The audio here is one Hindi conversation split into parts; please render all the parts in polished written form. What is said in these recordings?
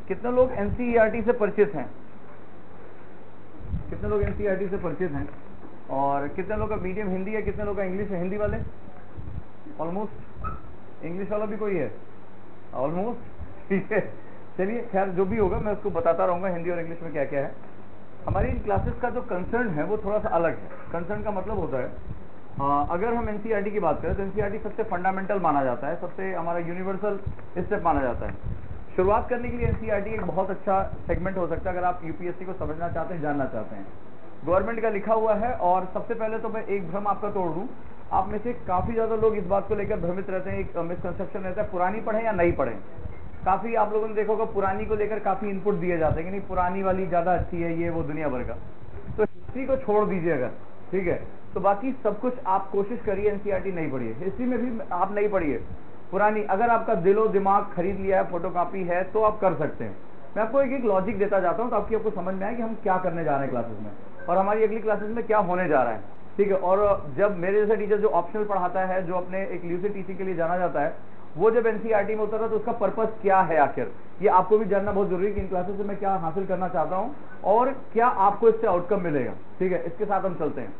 कितने लोग एनसीईआरटी से परिचित हैं? कितने लोग एनसीईआरटी से परिचित हैं? और कितने लोग का मीडियम हिंदी है, कितने लोग का इंग्लिश है? हिंदी वाले ऑलमोस्ट, इंग्लिश वाला भी कोई है ऑलमोस्ट, ठीक है। चलिए खैर जो भी होगा मैं उसको बताता रहूँगा हिंदी और इंग्लिश में क्या क्या है। हमारी इन क्लासेस का जो कंसर्न है वो थोड़ा सा अलग है। कंसर्न का मतलब होता है अगर हम एनसीईआरटी की बात करें तो एनसीईआरटी सबसे फंडामेंटल माना जाता है, सबसे हमारा यूनिवर्सल स्टेप माना जाता है। शुरुआत करने के लिए एनसीईआरटी एक बहुत अच्छा सेगमेंट हो सकता है अगर आप यूपीएससी को समझना चाहते हैं, जानना चाहते हैं। गवर्नमेंट का लिखा हुआ है और सबसे पहले तो मैं एक भ्रम आपका तोड़ दूं, आप में से काफ़ी ज़्यादा लोग इस बात को लेकर भ्रमित रहते हैं, एक मिसकंसेप्शन रहता है पुरानी पढ़ें या नई पढ़ें। काफ़ी आप लोगों ने देखा होगा पुरानी को लेकर काफ़ी इनपुट दिए जाते हैं कि नहीं पुरानी वाली ज़्यादा अच्छी है, ये वो दुनिया भर का। तो हिस्ट्री को छोड़ दीजिए अगर, ठीक है, तो बाकी सब कुछ आप कोशिश करिए एनसीईआरटी नहीं पढ़िए, हिस्ट्री में भी आप नहीं पढ़िए पुरानी। अगर आपका दिलो दिमाग खरीद लिया है, फोटोकॉपी है, तो आप कर सकते हैं। मैं आपको एक एक लॉजिक देता जाता हूँ ताकि आपको समझ में आए कि हम क्या करने जा रहे हैं क्लासेस में और हमारी अगली क्लासेस में क्या होने जा रहा है, ठीक है। और जब मेरे जैसा टीचर जो ऑप्शनल पढ़ाता है, जो अपने एक ल्यूसिड टीचिंग के लिए जाना जाता है, वो जब एनसीईआरटी में उतरता है तो उसका पर्पस क्या है आखिर, ये आपको भी जानना बहुत जरूरी है कि इन क्लासेस से मैं क्या हासिल करना चाहता हूँ और क्या आपको इससे आउटकम मिलेगा, ठीक है। इसके साथ हम चलते हैं।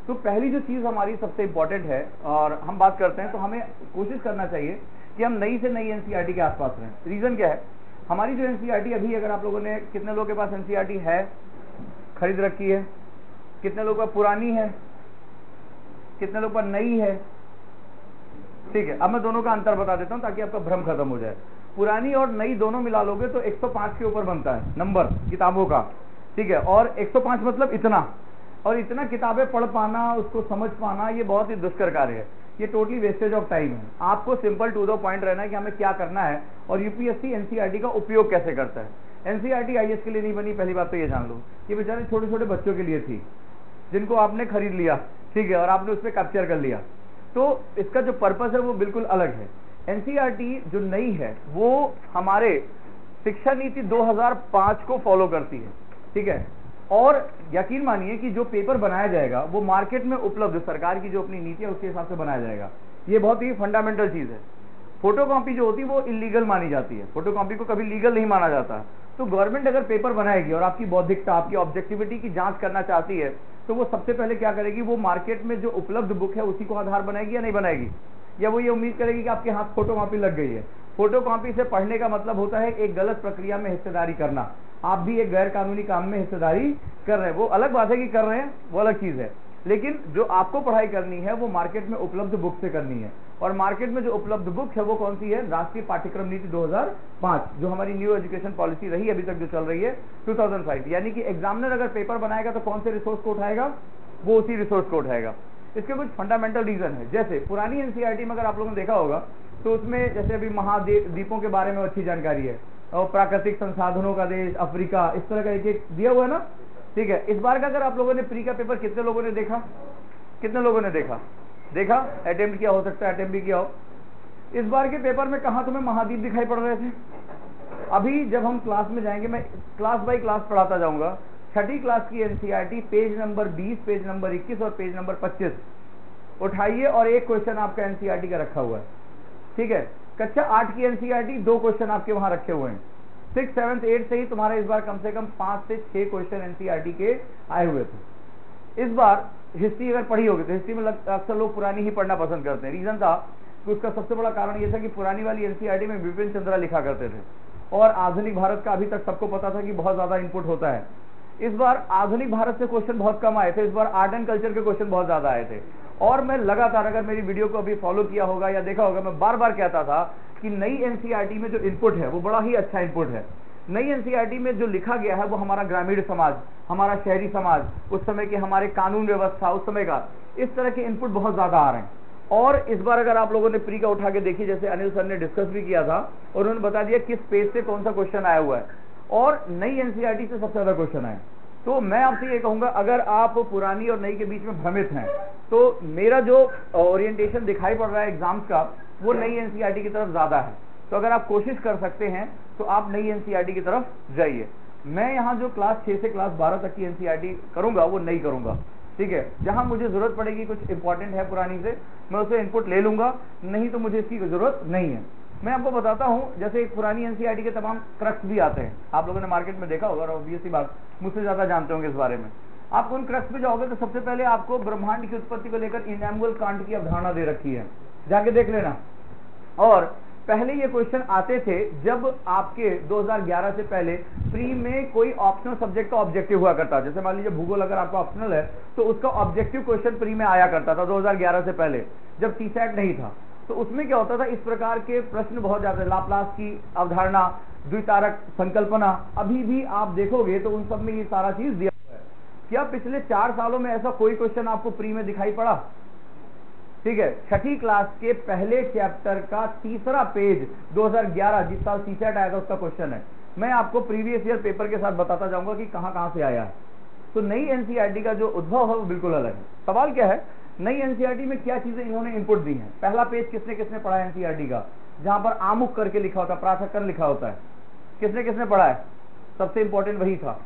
तो पहली जो चीज़ हमारी सबसे इंपॉर्टेंट है और हम बात करते हैं तो हमें कोशिश करना चाहिए कि हम नई से नई एनसीईआरटी के आसपास रहें। रीज़न क्या है, हमारी जो एनसीईआरटी अभी, अगर आप लोगों ने, कितने लोगों के पास एनसीईआरटी है, खरीद रखी है, कितने लोगों का पुरानी है, कितने लोगों का नई है, ठीक है। अब मैं दोनों का अंतर बता देता हूं ताकि आपका भ्रम खत्म हो जाए। पुरानी और नई दोनों मिला लोगे तो 105 के ऊपर बनता है नंबर किताबों का, ठीक है। और 105 मतलब इतना, और इतना किताबें पढ़ पाना, उसको समझ पाना, ये बहुत ही दुष्कर कार्य है, ये टोटली वेस्टेज ऑफ टाइम है। आपको सिंपल टू द पॉइंट रहना है कि हमें क्या करना है और यूपीएससी एनसीईआरटी का उपयोग कैसे करता है। एनसीईआरटी आईएएस के लिए नहीं बनी, पहली बात तो ये जान लो। ये बेचारे छोटे छोटे बच्चों के लिए थी जिनको आपने खरीद लिया, ठीक है, और आपने उस पर कैप्चर कर लिया। तो इसका जो पर्पस है वो बिल्कुल अलग है। एनसीईआरटी जो नई है वो हमारे शिक्षा नीति 2005 को फॉलो करती है, ठीक है। और यकीन मानिए कि जो पेपर बनाया जाएगा वो मार्केट में उपलब्ध सरकार की जो अपनी नीति है उसके हिसाब से बनाया जाएगा। ये बहुत ही फंडामेंटल चीज़ है। फोटोकॉपी जो होती है वो इलीगल मानी जाती है, फोटोकॉपी को कभी लीगल नहीं माना जाता। तो गवर्नमेंट अगर पेपर बनाएगी और आपकी बौद्धिकता, आपकी ऑब्जेक्टिविटी की जांच करना चाहती है तो वो सबसे पहले क्या करेगी, वो मार्केट में जो उपलब्ध बुक है उसी को आधार बनाएगी या नहीं बनाएगी, या वो ये उम्मीद करेगी कि आपके हाथ फोटोकॉपी लग गई है। फोटोकॉपी से पढ़ने का मतलब होता है एक गलत प्रक्रिया में हिस्सेदारी करना। आप भी एक गैर कानूनी काम में हिस्सेदारी कर रहे हैं, वो अलग बात है कि कर रहे हैं, वो अलग चीज़ है। लेकिन जो आपको पढ़ाई करनी है वो मार्केट में उपलब्ध बुक से करनी है, और मार्केट में जो उपलब्ध बुक है वो कौन सी है, राष्ट्रीय पाठ्यक्रम नीति 2005, जो हमारी न्यू एजुकेशन पॉलिसी रही अभी तक जो चल रही है 2005। यानी कि एग्जामिनर अगर पेपर बनाएगा तो कौन से रिसोर्स को उठाएगा, वो उसी रिसोर्स को उठाएगा। इसके कुछ फंडामेंटल रीजन है। जैसे पुरानी एनसीईआरटी में अगर आप लोगों ने देखा होगा तो उसमें जैसे अभी महाद्वीपों के बारे में अच्छी जानकारी है, और प्राकृतिक संसाधनों का देश अफ्रीका, इस तरह का एक एक दिया हुआ है ना, ठीक है। इस बार का अगर आप लोगों ने प्री का पेपर कितने लोगों ने देखा, कितने लोगों ने देखा अटेम्प्ट किया, हो सकता है अटेम्प्ट भी किया हो। इस बार के पेपर में कहाँ तुम्हें महाद्वीप दिखाई पड़ रहे थे? अभी जब हम क्लास में जाएंगे, मैं क्लास बाई क्लास पढ़ाता जाऊंगा। छठी क्लास की NCERT page number 20, page number 21 और पेज नंबर 25 उठाइए और एक क्वेश्चन आपका एनसीईआरटी का रखा हुआ है, ठीक है। कक्षा 8 की एनसीईआरटी 2 क्वेश्चन आपके वहां रखे हुए हैं। 6, 7, 8 से ही तुम्हारा इस बार कम से कम 5 से 6 क्वेश्चन एनसीईआरटी के आए हुए थे। इस बार हिस्ट्री अगर पढ़ी होगी तो हिस्ट्री में अक्सर लोग पुरानी ही पढ़ना पसंद करते हैं। रीजन था कि उसका सबसे बड़ा कारण यह था कि पुरानी वाली एनसीईआरटी में विपिन चंद्रा लिखा करते थे और आधुनिक भारत का अभी तक सबको पता था कि बहुत ज्यादा इनपुट होता है। इस बार आधुनिक भारत से क्वेश्चन बहुत कम आए थे, इस बार आर्ट एंड कल्चर के क्वेश्चन बहुत ज्यादा आए थे। और मैं लगातार, अगर मेरी वीडियो को अभी फॉलो किया होगा या देखा होगा, मैं बार बार कहता था कि नई एनसीईआरटी में जो इनपुट है वो बड़ा ही अच्छा इनपुट है। नई एनसीईआरटी में जो लिखा गया है वो हमारा ग्रामीण समाज, हमारा शहरी समाज, उस समय के हमारे कानून व्यवस्था, उस समय का, इस तरह के इनपुट बहुत ज्यादा आ रहे हैं। और इस बार अगर आप लोगों ने प्री का उठा के देखी, जैसे अनिल सर ने डिस्कस भी किया था और उन्होंने बता दिया किस पेज से कौन सा क्वेश्चन आया हुआ है, और नई एनसीईआरटी से सबसे ज्यादा क्वेश्चन आए। तो मैं आपसे ये कहूंगा, अगर आप पुरानी और नई के बीच में भ्रमित हैं तो मेरा जो ओरिएंटेशन दिखाई पड़ रहा है एग्जाम्स का वो नई एनसीईआरटी की तरफ ज्यादा है। तो अगर आप कोशिश कर सकते हैं तो आप नई एनसीईआरटी की तरफ जाइए। मैं यहाँ जो क्लास 6 से क्लास 12 तक की एनसीईआरटी करूंगा वो नहीं करूंगा, ठीक है। जहां मुझे जरूरत पड़ेगी, कुछ इंपॉर्टेंट है पुरानी से, मैं उसे इनपुट ले लूंगा, नहीं तो मुझे इसकी जरूरत नहीं है। मैं आपको बताता हूं, जैसे एक पुरानी एनसीईआरटी के तमाम क्रक्स भी आते हैं, आप लोगों ने मार्केट में देखा होगा और ऑब्वियसली बात मुझसे ज्यादा जानते होंगे इस बारे में। आप उन क्रक्स पे जाओगे तो सबसे पहले आपको ब्रह्मांड की उत्पत्ति को लेकर इमैनुअल कांट की अवधारणा दे रखी है, जाके देख लेना। और पहले ये क्वेश्चन आते थे जब आपके 2011 से पहले प्री में कोई ऑप्शनल सब्जेक्ट का ऑब्जेक्टिव हुआ करता, जैसे मान लीजिए भूगोल अगर आपका ऑप्शनल है तो उसका ऑब्जेक्टिव क्वेश्चन प्री में आया करता था 2011 से पहले, जब टीसैट नहीं था। तो उसमें क्या होता था, इस प्रकार के प्रश्न बहुत ज्यादा, लाप्लास की अवधारणा, द्वितारक संकल्पना, अभी भी आप देखोगे तो उन सब में ये सारा चीज दिया हुआ है। क्या पिछले 4 सालों में ऐसा कोई क्वेश्चन आपको प्री में दिखाई पड़ा? ठीक है, छठी क्लास के पहले चैप्टर का तीसरा पेज 2011 जिस साल सीसेट आया था उसका क्वेश्चन है। मैं आपको प्रीवियस ईयर पेपर के साथ बताता जाऊंगा कि कहां कहां से आया है। तो नई एनसीईआरटी का जो उद्भव है वो बिल्कुल अलग है। सवाल क्या है, नई एनसीईआरटी में क्या चीजें इन्होंने इनपुट दी हैं। पहला पेज किसने किसने पढ़ा है एनसीईआरटी का, जहां पर आमुख करके लिखा होता है, प्रासकन लिखा होता है, किसने किसने पढ़ा है? सबसे इंपॉर्टेंट वही था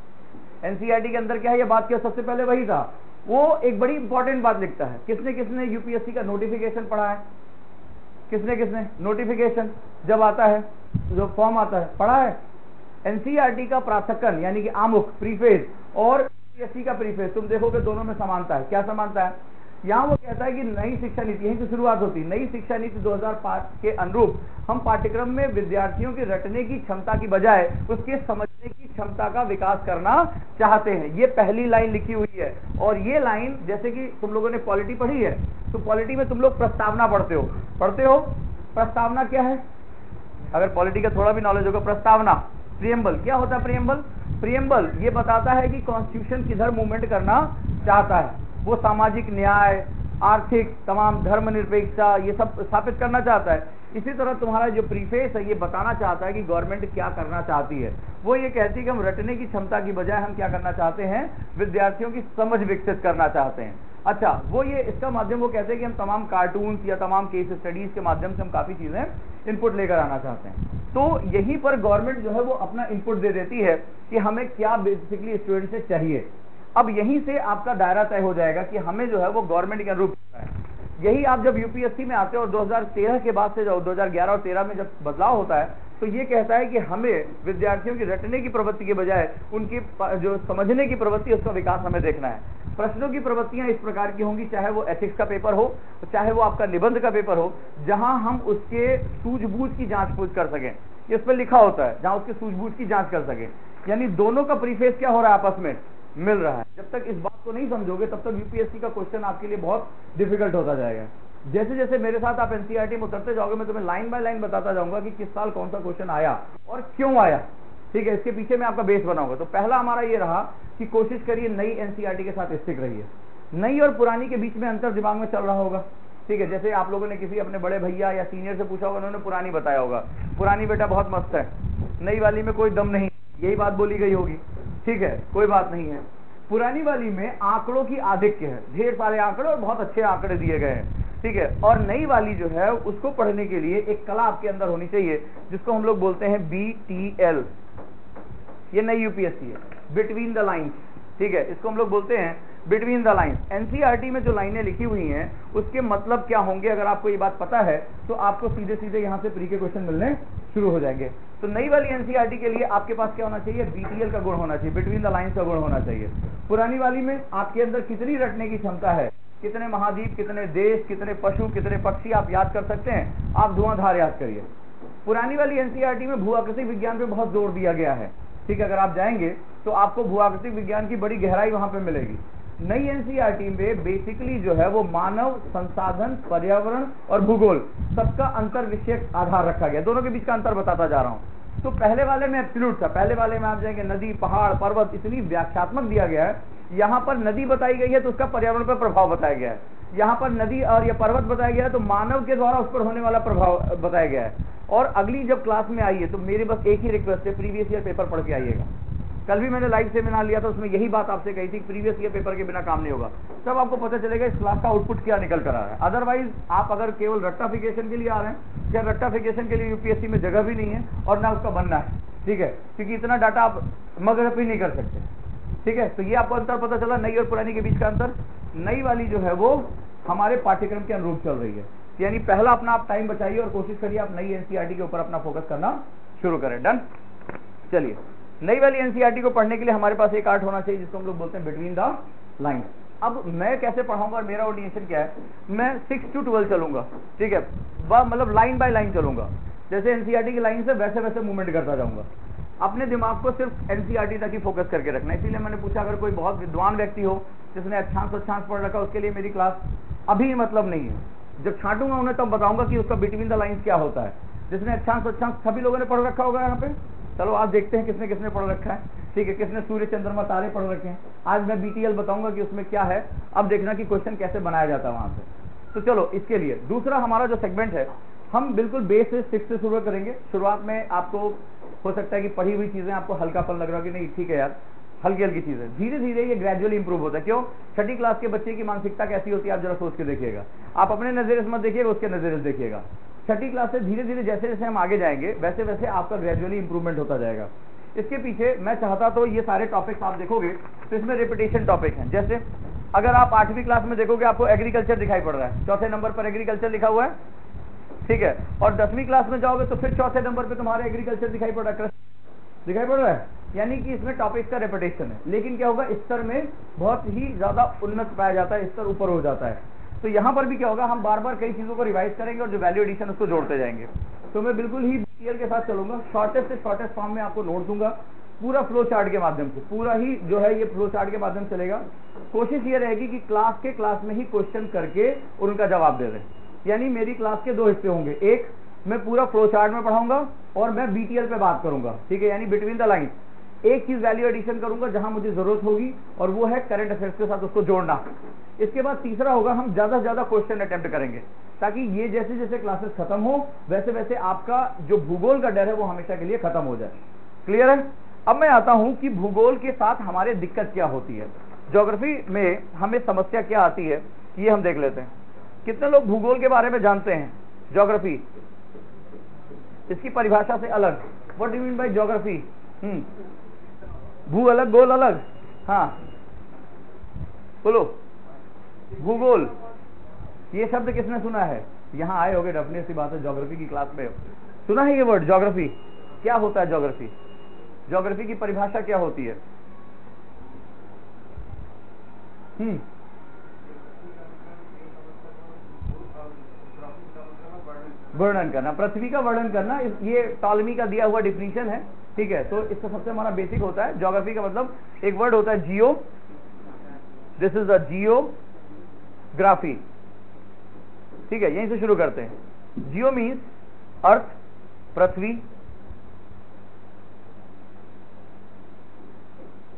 एनसीईआरटी के अंदर। क्या है ये बात, क्या सबसे पहले वही था। वो एक बड़ी इंपॉर्टेंट बात लिखता है। किसने किसने यूपीएससी का नोटिफिकेशन पढ़ा है? किसने किसने नोटिफिकेशन जब आता है, जो फॉर्म आता है, पढ़ा है? एनसीईआरटी का प्रासकन यानी कि आमुख, प्रीफेस, और यूपीएससी का प्रीफेस, तुम देखोगे दोनों में समानता है। क्या समानता है? यहाँ वो कहता है कि नई शिक्षा नीति, यहीं से शुरुआत होती है। नई शिक्षा नीति 2005 के अनुरूप हम पाठ्यक्रम में विद्यार्थियों की रटने की क्षमता की बजाय उसके समझने की क्षमता का विकास करना चाहते हैं। ये पहली लाइन लिखी हुई है। और ये लाइन, जैसे कि तुम लोगों ने पॉलिटी पढ़ी है, तो पॉलिटी में तुम लोग प्रस्तावना पढ़ते हो। प्रस्तावना क्या है? अगर पॉलिटी का थोड़ा भी नॉलेज होगा, प्रस्तावना, प्रियम्बल। क्या होता है प्रियम्बल? प्रियम्बल ये बताता है कि कॉन्स्टिट्यूशन किधर मूवमेंट करना चाहता है। वो सामाजिक न्याय, आर्थिक, तमाम धर्मनिरपेक्षता, ये सब स्थापित करना चाहता है। इसी तरह तुम्हारा जो प्रीफेस है ये बताना चाहता है कि गवर्नमेंट क्या करना चाहती है। वो ये कहती है कि हम रटने की क्षमता की बजाय हम क्या करना चाहते हैं, विद्यार्थियों की समझ विकसित करना चाहते हैं। अच्छा, वो ये इसका माध्यम वो कहते हैं कि हम तमाम कार्टून्स या तमाम केस स्टडीज के माध्यम से हम काफी चीजें इनपुट लेकर आना चाहते हैं। तो यहीं पर गवर्नमेंट जो है वो अपना इनपुट दे देती है कि हमें क्या बेसिकली स्टूडेंट से चाहिए। अब यहीं से आपका दायरा तय हो जाएगा कि हमें जो है वो गवर्नमेंट के अनुरूप है। यही आप जब यूपीएससी में आते हो और 2013 के बाद से जाओ, 2011 और 13 में जब बदलाव होता है, तो ये कहता है कि हमें विद्यार्थियों की रटने की प्रवृत्ति के बजाय उनकी जो समझने की प्रवृत्ति, उसका विकास हमें देखना है। प्रश्नों की प्रवृत्तियां इस प्रकार की होंगी, चाहे वो एथिक्स का पेपर हो, चाहे वो आपका निबंध का पेपर हो, जहां हम उसके सूझबूझ की जांच पूछ कर सकें। इस पर लिखा होता है जहां उसके सूझबूझ की जांच कर सकें। यानी दोनों का प्रीफेस क्या हो रहा है, आपस में मिल रहा है। जब तक इस बात को नहीं समझोगे तब तक यूपीएससी का क्वेश्चन आपके लिए बहुत डिफिकल्ट होता जाएगा। जैसे जैसे मेरे साथ आप एनसीईआरटी में उतरते जाओगे, मैं तुम्हें लाइन बाय लाइन बताता जाऊंगा कि किस साल कौन सा क्वेश्चन आया और क्यों आया। ठीक है, इसके पीछे मैं आपका बेस बनाऊंगा। तो पहला हमारा ये रहा कि कोशिश करिए नई एनसीईआरटी के साथ स्टिक रहिए। नई और पुरानी के बीच में अंतर दिमाग में चल रहा होगा। ठीक है, जैसे आप लोगों ने किसी अपने बड़े भैया या सीनियर से पूछा होगा, उन्होंने पुरानी बताया होगा, पुरानी बेटा बहुत मस्त है, नई वाली में कोई दम नहीं, यही बात बोली गई होगी। ठीक है, कोई बात नहीं है। पुरानी वाली में आंकड़ों की आधिक्य है, ढेर सारे आंकड़े और बहुत अच्छे आंकड़े दिए गए हैं। ठीक है, और नई वाली जो है उसको पढ़ने के लिए एक कला आपके अंदर होनी चाहिए, जिसको हम लोग बोलते हैं BTL। ये नई यूपीएससी है, बिटवीन द लाइन्स। ठीक है, इसको हम लोग बोलते हैं बिटवीन द लाइन्स। एनसीईआरटी में जो लाइनें लिखी हुई हैं उसके मतलब क्या होंगे, अगर आपको ये बात पता है तो आपको सीधे सीधे यहाँ से प्री के क्वेश्चन मिलने शुरू हो जाएंगे। तो नई वाली एनसीईआरटी के लिए आपके पास क्या होना चाहिए, BTL का गुण होना चाहिए, बिटवीन द लाइन्स का गुण होना चाहिए। पुरानी वाली में आपके अंदर कितनी रटने की क्षमता है, कितने महाद्वीप, कितने देश, कितने पशु, कितने पक्षी आप याद कर सकते हैं, आप धुआंधार याद करिए। पुरानी वाली एनसीईआरटी में भूआकृतिक विज्ञान पे बहुत जोर दिया गया है। ठीक है, अगर आप जाएंगे तो आपको भूआकृतिक विज्ञान की बड़ी गहराई वहां पे मिलेगी। नई एनसीईआरटी में बेसिकली जो है वो मानव संसाधन, पर्यावरण और भूगोल सबका अंतर विषयक आधार रखा गया। दोनों के बीच का अंतर बताता जा रहा हूं। तो पहले वाले में एब्सोल्यूट था, पहले वाले में आप जाएंगे नदी, पहाड़, पर्वत, इतनी व्याख्यात्मक दिया गया है। यहाँ पर नदी बताई गई है तो उसका पर्यावरण पर प्रभाव बताया गया है। यहाँ पर नदी और यह पर्वत बताया गया है तो मानव के द्वारा उस पर होने वाला प्रभाव बताया गया है। और अगली जब क्लास में आइए तो मेरी बस एक ही रिक्वेस्ट है, प्रीवियस ईयर पेपर पढ़ के आइएगा। कल भी मैंने लाइव सेमिनार लिया था, उसमें यही बात आपसे कही थी, प्रीवियस ईयर पेपर के बिना काम नहीं होगा। तब आपको पता चलेगा इस क्लास का आउटपुट क्या निकल कर आ रहा है। अदरवाइज आप अगर केवल रट्टाफिकेशन के लिए आ रहे हैं, क्या रट्टाफिकेशन के लिए यूपीएससी में जगह भी नहीं है और ना उसका बनना है। ठीक है, क्योंकि इतना डाटा आप मगरप ही नहीं कर सकते। ठीक है, तो ये आपको अंतर पता चला, नई और पुरानी के बीच का अंतर। नई वाली जो है वो हमारे पाठ्यक्रम के अनुरूप चल रही है। यानी पहला अपना आप टाइम बचाइए और कोशिश करिए आप नई एनसीईआरटी के ऊपर अपना फोकस करना शुरू करें। डन। चलिए, नई वाली एनसीईआरटी को पढ़ने के लिए हमारे पास एक आर्ट होना चाहिए जिसको हम लोग बोलते हैं बिटवीन द लाइन्स। अब मैं कैसे पढ़ाऊंगा और मेरा ओरिएंटेशन क्या है, मैं 6 to 12 चलूंगा, ठीक है, मतलब लाइन बाय लाइन चलूंगा, जैसे एनसीईआरटी की लाइन से वैसे वैसे मूवमेंट करता जाऊंगा। अपने दिमाग को सिर्फ एनसीईआरटी तक ही फोकस करके रखना। इसीलिए मैंने पूछा अगर कोई बहुत विद्वान व्यक्ति हो जिसने अक्षांश पढ़ रखा, उसके लिए मेरी क्लास अभी मतलब नहीं है। जब छांटूंगा उन्हें तब बताऊंगा कि उसका बिटवीन द लाइन्स क्या होता है। जिसने अक्षांश सभी लोगों ने पढ़ रखा होगा यहाँ पे। चलो आज देखते हैं किसने किसने पढ़ रखा है, ठीक है, किसने सूर्य चंद्रमा तारे पढ़ रखे हैं। आज मैं बीटीएल बताऊंगा कि उसमें क्या है। अब देखना कि क्वेश्चन कैसे बनाया जाता है वहां से। तो चलो, इसके लिए दूसरा हमारा जो सेगमेंट है, हम बिल्कुल बेस से 6 से शुरू करेंगे। शुरुआत में आपको हो सकता है कि पढ़ी हुई चीजें आपको हल्कापन लग रहा हो कि नहीं ठीक है यार, हल्की हल्की चीजें, धीरे धीरे ये ग्रेजुअली इंप्रूव होता है। क्यों? छठी क्लास के बच्चे की मानसिकता कैसी होती है आप जरा सोच के देखिएगा। आप अपने नजरिए से मत देखिएगा, उसके नजरिए से देखिएगा। छठी क्लास से धीरे धीरे जैसे जैसे हम आगे जाएंगे वैसे वैसे आपका ग्रेजुअली इंप्रूवमेंट होता जाएगा। इसके पीछे मैं चाहता तो ये सारे टॉपिक्स आप देखोगे तो इसमें रिपीटेशन टॉपिक हैं। जैसे अगर आप 8वीं क्लास में देखोगे आपको एग्रीकल्चर दिखाई पड़ रहा है, चौथे नंबर पर एग्रीकल्चर लिखा हुआ है, ठीक है। और 10वीं क्लास में जाओगे तो फिर चौथे नंबर पे तुम्हारा एग्रीकल्चर दिखाई पड़ रहा है, दिखाई पड़ रहा है। यानी कि इसमें टॉपिक का रिपीटेशन है, लेकिन क्या होगा, स्तर में बहुत ही ज्यादा उन्नत पाया जाता है, स्तर ऊपर हो जाता है। तो यहाँ पर भी क्या होगा, हम बार बार कई चीजों को रिवाइज करेंगे और जो वैल्यू एडिशन उसको जोड़ते जाएंगे। तो मैं बिल्कुल ही बीटीएल के साथ चलूंगा, शॉर्टेस्ट से शॉर्टेस्ट फॉर्म में आपको नोट दूंगा, पूरा फ्लो चार्ट के माध्यम से, पूरा ही जो है ये फ्लो चार्ट के माध्यम से चलेगा। कोशिश ये रहेगी कि क्लास में ही क्वेश्चन करके और उनका जवाब दे दें। यानी मेरी क्लास के 2 हिस्से होंगे, एक मैं पूरा फ्लो चार्ट में पढ़ाऊंगा और मैं बीटीएल पे बात करूंगा, ठीक है, यानी बिटवीन द लाइन। एक चीज वैल्यू एडिशन करूंगा जहां मुझे जरूरत होगी और वो है करंट अफेयर्स के साथ उसको जोड़ना। इसके बाद तीसरा होगा हम ज्यादा से ज्यादा क्वेश्चन अटेम्प्ट करेंगे, ताकि ये जैसे जैसे क्लासेस खत्म हो वैसे वैसे आपका जो भूगोल का डर है वो हमेशा के लिए खत्म हो जाए। क्लियर है? अब मैं आता हूं कि भूगोल के साथ हमारे दिक्कत क्या होती है, ज्योग्राफी में हमें समस्या क्या आती है, ये हम देख लेते हैं। कितने लोग भूगोल के बारे में जानते हैं? ज्योग्राफी, इसकी परिभाषा से अलग, what do you mean by geography? भू अलग गोल अलग, हाँ बोलो। भूगोल, ये शब्द किसने सुना है? यहाँ आए होगे, डेफिनेट सी बात है, ज्योग्राफी की क्लास में सुना है ये वर्ड ज्योग्राफी। क्या होता है ज्योग्राफी? ज्योग्राफी की परिभाषा क्या होती है? वर्णन करना, पृथ्वी का वर्णन करना। ये टॉलमी का दिया हुआ डिफिनीशन है, ठीक है। तो इसका सबसे हमारा बेसिक होता है ज्योग्राफी का मतलब, एक वर्ड होता है जियो, दिस इज अ जियोग्राफी, ठीक है, यहीं से शुरू करते हैं। जियो मीन्स अर्थ, पृथ्वी,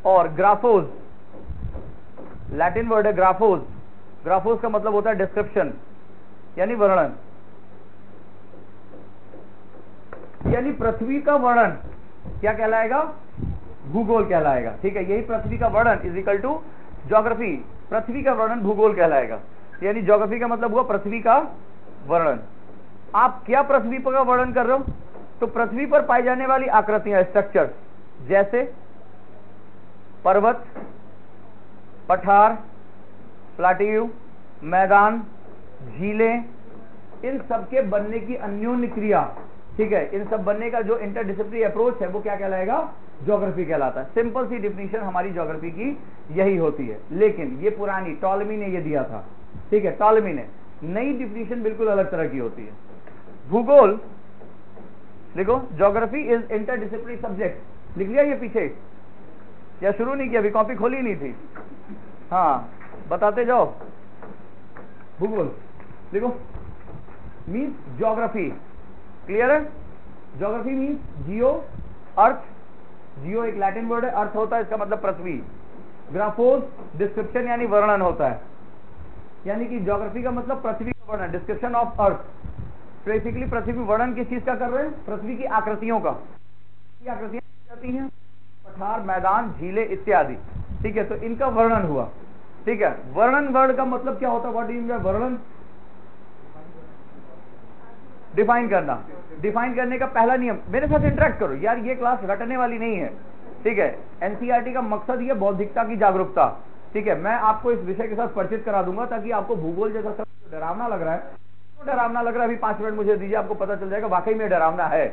और ग्राफोज, लैटिन वर्ड है ग्राफोज। ग्राफोज का मतलब होता है डिस्क्रिप्शन, यानी वर्णन, यानी पृथ्वी का वर्णन क्या कहलाएगा? भूगोल कहलाएगा, ठीक है। यही पृथ्वी का वर्णन इज इक्वल टू ज्योग्राफी, पृथ्वी का वर्णन भूगोल कहलाएगा। यानी ज्योग्राफी का मतलब हुआ पृथ्वी का वर्णन। आप क्या पृथ्वी का वर्णन कर रहे हो? तो पृथ्वी पर पाई जाने वाली आकृतियां, स्ट्रक्चर, जैसे पर्वत, पठार, प्लाटीव, मैदान, झीलें, इन सब के बनने की अन्योन्य क्रिया, ठीक है, इन सब बनने का जो इंटरडिसिप्लिनरी अप्रोच है वो क्या कहलाएगा? ज्योग्राफी कहलाता है। सिंपल सी डिफिनीशन हमारी ज्योग्राफी की यही होती है। लेकिन ये पुरानी टॉलमी ने ये दिया था, ठीक है, टॉलमी ने। नई डिफिनीशन बिल्कुल अलग तरह की होती है। भूगोल देखो, ज्योग्राफी इज इंटरडिसिप्लिनरी सब्जेक्ट, लिख लिया ये पीछे या शुरू नहीं किया? अभी कॉपी खोली नहीं थी, हाँ बताते जाओ। भूगोल देखो मीन्स ज्योग्राफी, क्लियर है? ज्योग्राफी मीन्स जियो, अर्थ, जियो एक लैटिन वर्ड है, अर्थ होता है इसका मतलब पृथ्वी। ग्राफोस डिस्क्रिप्शन यानी वर्णन होता है, यानी कि ज्योग्राफी का मतलब पृथ्वी का वर्णन, डिस्क्रिप्शन ऑफ अर्थ। बेसिकली पृथ्वी वर्णन किस चीज का कर रहे हैं? पृथ्वी की आकृतियों का। आकृतियां जाती हैं पठार, मैदान, झीलें इत्यादि, ठीक है, तो इनका वर्णन हुआ, ठीक है। वर्णन वर्ड का मतलब क्या होता है? What do you mean by वर्णन? डिफाइन करना। डिफाइन करने का पहला नियम, मेरे साथ इंटरेक्ट करो यार, ये क्लास रटने वाली नहीं है, ठीक है। एनसीईआरटी का मकसद ये बौद्धिकता की जागरूकता, ठीक है। मैं आपको इस विषय के साथ परिचित करा दूंगा ताकि आपको भूगोल जैसा सब डरावना लग रहा है डरावना लग रहा है, अभी 5 मिनट मुझे दीजिए, आपको पता चल जाएगा वाकई में डरावना है।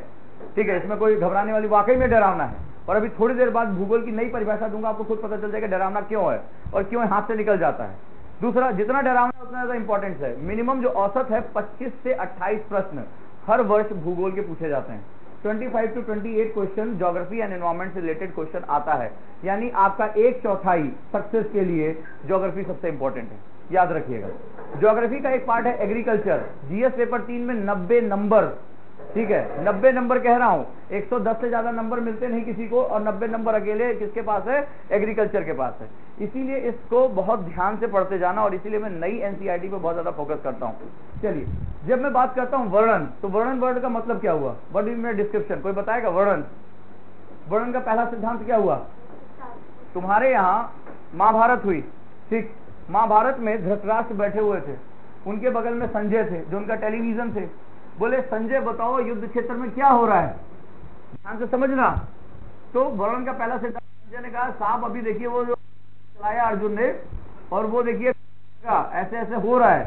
ठीक है, इसमें कोई घबराने वाली, वाकई में डरावना है। और अभी थोड़ी देर बाद भूगोल की नई परिभाषा दूंगा, आपको खुद पता चल जाएगा डरावना क्यों है और क्यों हाथ से निकल जाता है। दूसरा, जितना डरावना उतना ज्यादा इंपॉर्टेंस है। मिनिमम जो औसत है 25 से 28 प्रश्न हर वर्ष भूगोल के पूछे जाते हैं। 25 to 28 question geography and environment से रिलेटेड क्वेश्चन आता है, यानी आपका 1/4 सक्सेस के लिए ज्योग्राफी सबसे इंपॉर्टेंट है, याद रखिएगा। ज्योग्राफी का एक पार्ट है एग्रीकल्चर, जीएस पेपर 3 में 90 नंबर, ठीक है 90 नंबर कह रहा हूं, 110 से ज्यादा नंबर मिलते नहीं किसी को, और 90 नंबर अकेले किसके पास है, एग्रीकल्चर के पास है। इसीलिए इसको बहुत ध्यान से पढ़ते जाना, और इसीलिए मैं नई एनसीईआरटी पे बहुत ज्यादा फोकस करता हूं। चलिए, जब मैं बात करता हूं वर्णन, तो वर्णन वर्ड का मतलब क्या हुआ, व्हाट इज माय डिस्क्रिप्शन, कोई बताएगा? वर्णन, वर्णन का पहला सिद्धांत क्या हुआ? तुम्हारे यहाँ महाभारत हुई, ठीक, महाभारत में धृतराष्ट्र बैठे हुए थे, उनके बगल में संजय थे जो उनका टेलीविजन थे। बोले संजय बताओ युद्ध क्षेत्र में क्या हो रहा है, ध्यान से समझना। तो वर्णन का पहला सिद्धांत संजय ने कहा, साहब अभी देखिए वो जो चलाया अर्जुन ने, और वो देखिए ऐसे ऐसे हो रहा है,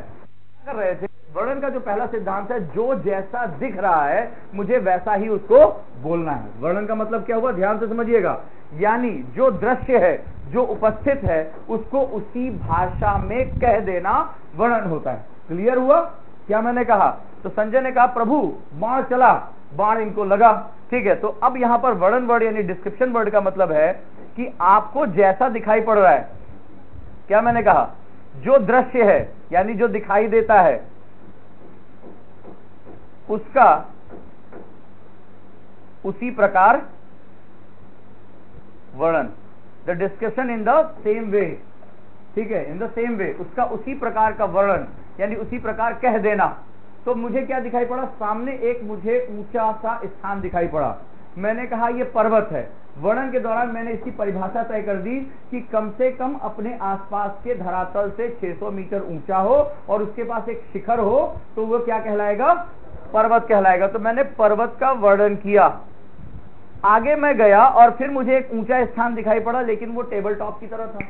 कर रहे थे। वर्णन का जो पहला सिद्धांत है, जो जैसा दिख रहा है मुझे वैसा ही उसको बोलना है। वर्णन का मतलब क्या हुआ, ध्यान से समझिएगा, यानी जो दृश्य है, जो उपस्थित है, उसको उसी भाषा में कह देना वर्णन होता है। क्लियर हुआ क्या मैंने कहा? तो संजय ने कहा प्रभु बाण चला, बाण इनको लगा, ठीक है। तो अब यहां पर वर्णन वर्ड यानी डिस्क्रिप्शन वर्ड का मतलब है कि आपको जैसा दिखाई पड़ रहा है, क्या मैंने कहा, जो दृश्य है यानी जो दिखाई देता है उसका उसी प्रकार वर्णन, the discussion in the same way, ठीक है, इन द सेम वे, उसका उसी प्रकार का वर्णन यानी उसी प्रकार कह देना। तो मुझे क्या दिखाई पड़ा, सामने एक मुझे ऊंचा सा स्थान दिखाई पड़ा, मैंने कहा ये पर्वत है। वर्णन के दौरान मैंने इसकी परिभाषा तय कर दी कि कम से कम अपने आसपास के धरातल से 600 मीटर ऊंचा हो और उसके पास एक शिखर हो, तो वो क्या कहलाएगा, पर्वत कहलाएगा। तो मैंने पर्वत का वर्णन किया। आगे मैं गया और फिर मुझे एक ऊंचा स्थान दिखाई पड़ा, लेकिन वो टेबल टॉप की तरह था।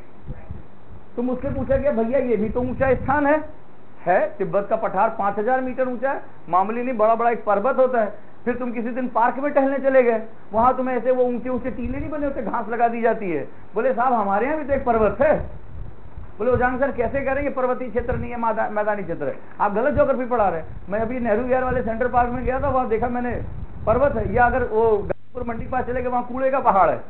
तो मुझसे पूछा गया भैया ये भी तो ऊंचा स्थान है, तिब्बत का पठार 5000 मीटर ऊंचा है, मामूली नहीं, बड़ा बड़ा एक पर्वत होता है। फिर तुम किसी दिन पार्क में टहलने चले गए, वहां तुम्हें ऐसे वो ऊंचे ऊंचे टीले नहीं बने होते, घास लगा दी जाती है। बोले साहब हमारे यहाँ भी तो एक पर्वत है। बोले उजांग सर कैसे करेंगे, पर्वतीय क्षेत्र नहीं है, मैदानी क्षेत्र है, आप गलत ज्योग्राफी पढ़ा रहे हैं। मैं अभी नेहरू विहार वाले सेंट्रल पार्क में गया था, वहां देखा मैंने पर्वत है, या अगर वो गाजीपुर मंडी के पास चले गए वहां कूड़े का पहाड़ है,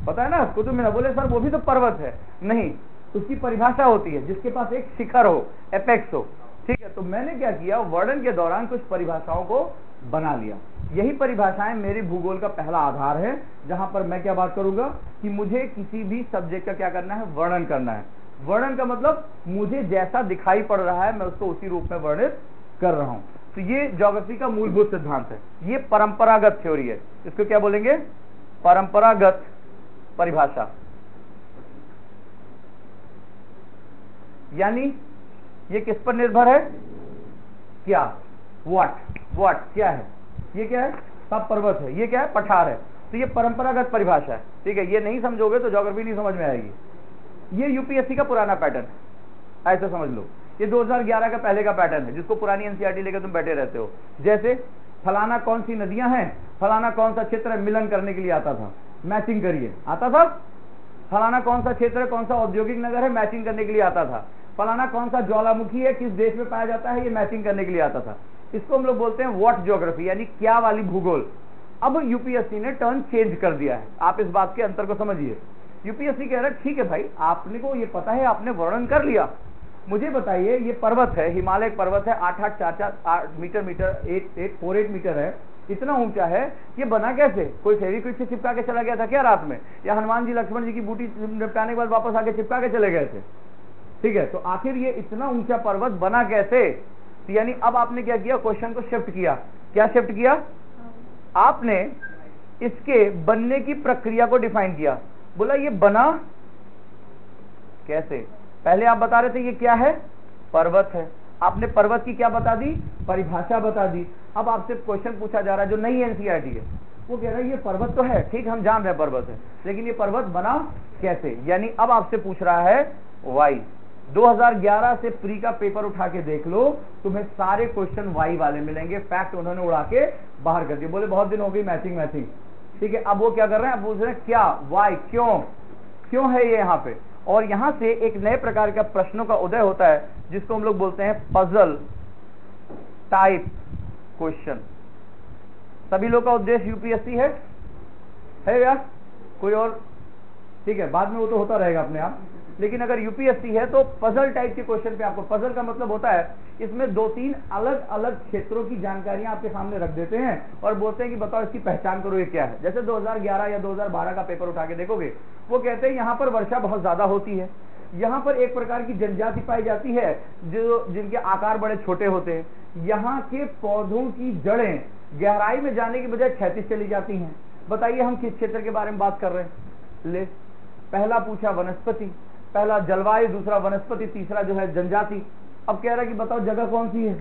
पता है ना कुतुब मीनार। बोले सर वो भी तो पर्वत है, नहीं, उसकी परिभाषा होती है जिसके पास एक शिखर हो, एपेक्स हो, ठीक है। तो मैंने क्या किया, वर्णन के दौरान कुछ परिभाषाओं को बना लिया। यही परिभाषाएं मेरी भूगोल का पहला आधार है, जहां पर मैं क्या बात करूंगा कि मुझे किसी भी सब्जेक्ट का क्या करना है, वर्णन करना है। वर्णन का मतलब मुझे जैसा दिखाई पड़ रहा है मैं उसको उसी रूप में वर्णित कर रहा हूं। तो ये ज्योग्राफी का मूलभूत सिद्धांत है। ये परंपरागत थ्योरी है, इसको क्या बोलेंगे, परंपरागत परिभाषा। यानी ये किस पर निर्भर है, क्या, व्हाट क्या है, ये क्या है, सब पर्वत है, ये क्या है, पठार है। तो ये परंपरागत परिभाषा है, ठीक है। ये नहीं समझोगे तो ज्योग्राफी नहीं समझ में आएगी। ये यूपीएससी का पुराना पैटर्न है, ऐसा समझ लो। ये 2011 का पहले का पैटर्न है, जिसको पुरानी एनसीईआरटी लेकर तुम बैठे रहते हो। जैसे फलाना कौन सी नदियां हैं, फलाना कौन सा क्षेत्र है, मिलन करने के लिए आता था, मैचिंग करिए, आता था। फलाना कौन सा क्षेत्र है, कौन सा औद्योगिक नगर है, मैचिंग करने के लिए आता था। फलाना कौन सा ज्वालामुखी है, किस देश में पाया जाता है, ये मैचिंग करने के लिए आता था। इसको हम लोग बोलते हैं व्हाट ज्योग्राफी, यानी क्या वाली भूगोल। अब यूपीएससी ने टर्न चेंज कर दिया है, आप इस बात के अंतर को समझिए। यूपीएससी कह रहा है ठीक है भाई, आपने को ये पता है, आपने वर्णन कर लिया, मुझे बताइए ये पर्वत है, हिमालय पर्वत है, 8 मीटर 48 मीटर है, इतना ऊंचा है, ये बना कैसे, कोई फेविक्विक से चिपका के चला गया था क्या रात में, या हनुमान जी लक्ष्मण जी की बूटी निपटाने के बाद वापस आके चिपका के चले गए थे, ठीक है। तो आखिर ये इतना ऊंचा पर्वत बना कैसे। तो यानी अब आपने क्या किया, क्वेश्चन को शिफ्ट किया। क्या शिफ्ट किया, आपने इसके बनने की प्रक्रिया को डिफाइन किया। बोला ये बना कैसे, पहले आप बता रहे थे ये क्या है, पर्वत है, आपने पर्वत की क्या बता दी, परिभाषा बता दी। अब आपसे क्वेश्चन पूछा जा रहा है जो नई एनसीईआरटी है, वो कह रहा है ये पर्वत तो है, ठीक हम जान रहे हैं पर्वत है, लेकिन ये पर्वत बना कैसे। यानी अब आपसे पूछ रहा है वाई, 2011 से प्री का पेपर उठा के देख लो, तुम्हें सारे क्वेश्चन वाई वाले मिलेंगे। फैक्ट उन्होंने उड़ा के बाहर कर दिए, बोले बहुत दिन हो गई मैचिंग। ठीक है, अब वो क्या कर रहे हैं, अब पूछ रहे हैं क्या, वाई, क्यों है ये यहाँ पे। और यहां से एक नए प्रकार का प्रश्नों का उदय होता है जिसको हम लोग बोलते हैं पजल टाइप क्वेश्चन। सभी लोग का उद्देश्य यूपीएससी है यार, कोई और? ठीक है, बाद में वो तो होता रहेगा अपने आप, लेकिन अगर यूपीएससी है तो पजल टाइप के क्वेश्चन पे आपको, पजल का मतलब होता है इसमें 2-3 अलग अलग क्षेत्रों की जानकारियां आपके सामने रख देते हैं और बोलते हैं कि बताओ इसकी पहचान करो ये क्या है। जैसे 2011 या 2012 का पेपर उठा के देखोगे, वो कहते हैं यहाँ पर वर्षा बहुत ज्यादा होती है, यहाँ पर एक प्रकार की जनजाति पाई जाती है जिनके आकार बड़े छोटे होते हैं, यहाँ के पौधों की जड़ें गहराई में जाने की बजाय क्षैतिज चली जाती हैं। बताइए हम किस क्षेत्र के बारे में बात कर रहे हैं। ले, पहला पूछा वनस्पति, पहला जलवायु, दूसरा वनस्पति, तीसरा जो है जनजाति। अब कह रहा है कि बताओ जगह कौन सी है।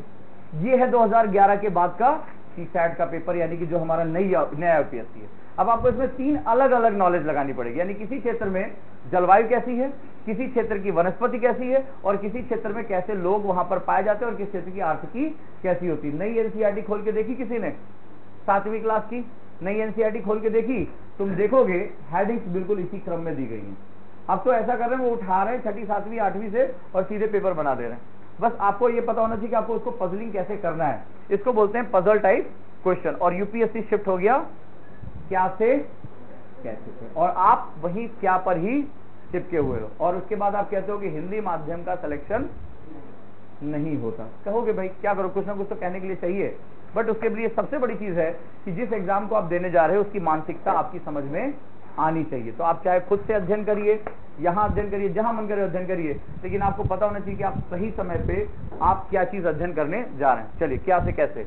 ये है 2011 के बाद का सीसैट का पेपर, यानी कि जो हमारा नया यूपीएससी है। अब आपको इसमें 3 अलग अलग नॉलेज लगानी पड़ेगी, यानी किसी क्षेत्र में जलवायु कैसी है, किसी क्षेत्र की वनस्पति कैसी है, और किसी क्षेत्र में कैसे लोग वहां पर पाए जाते हैं, और किस क्षेत्र की आर्थिकी कैसी होती है। नई एनसीईआरटी खोल के देखी किसी ने? 7वीं क्लास की नई एनसीईआरटी खोल के देखी? तुम देखोगे हेडिंग्स बिल्कुल इसी क्रम में दी गई हैं। अब तो ऐसा कर रहे हैं, वो उठा रहे हैं 6ठी 7वीं 8वीं से और सीधे पेपर बना दे रहे हैं। बस आपको ये पता होना चाहिए कि आपको उसको पजलिंग कैसे करना है। इसको बोलते हैं पजल टाइप क्वेश्चन। और यूपीएससी शिफ्ट हो गया क्या से कैसे से, और आप वही क्या पर ही चिपके हुए हो। और उसके बाद आप कहते हो कि हिंदी माध्यम का सिलेक्शन नहीं होता। कहोगे भाई क्या करो, कुछ ना कुछ तो कहने के लिए चाहिए। बट उसके लिए सबसे बड़ी चीज है कि जिस एग्जाम को आप देने जा रहे हो उसकी मानसिकता आपकी समझ में आनी चाहिए। तो आप चाहे खुद से अध्ययन करिए, यहाँ अध्ययन करिए, जहां मन करे अध्ययन करिए, लेकिन आपको पता होना चाहिए कि आप सही समय पे आप क्या चीज अध्ययन करने जा रहे हैं। चलिए, क्या से कैसे।